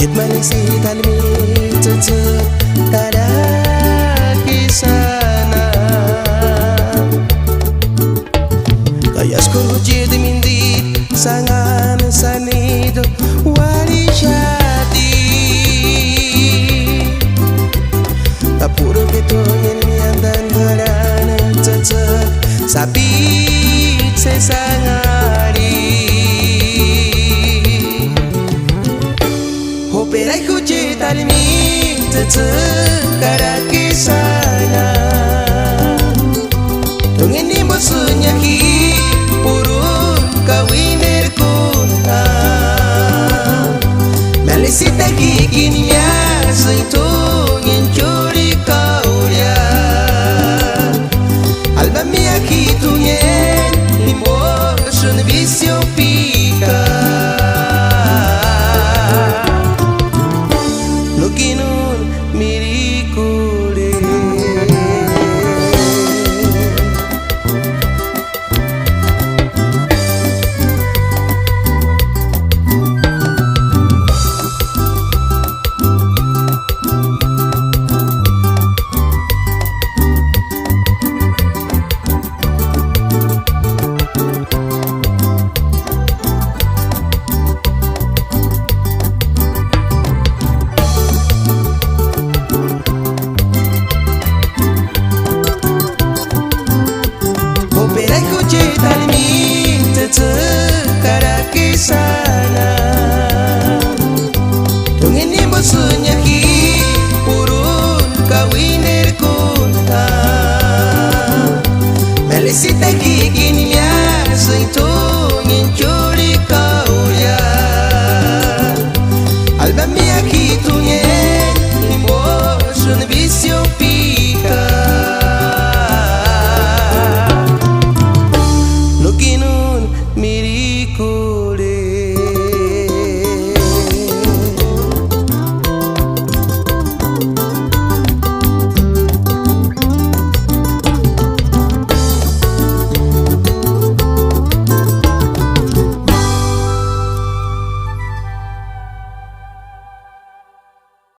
Cit manis italmi cecek tada kisana Kaya skuru cid mindi sangan sanid wali syati Kapuro kito yen miandan harana cecek sapit sesangari Hoperai ku citalmi cecek kada kisana Dongin di musuhnya ki purun kawin berkunta Melisita giginya sentungin curi kaulia Alba mia kitungen imbosun visio pika Lukinun mirikule Hoperai ku citalmi cecek kada kisah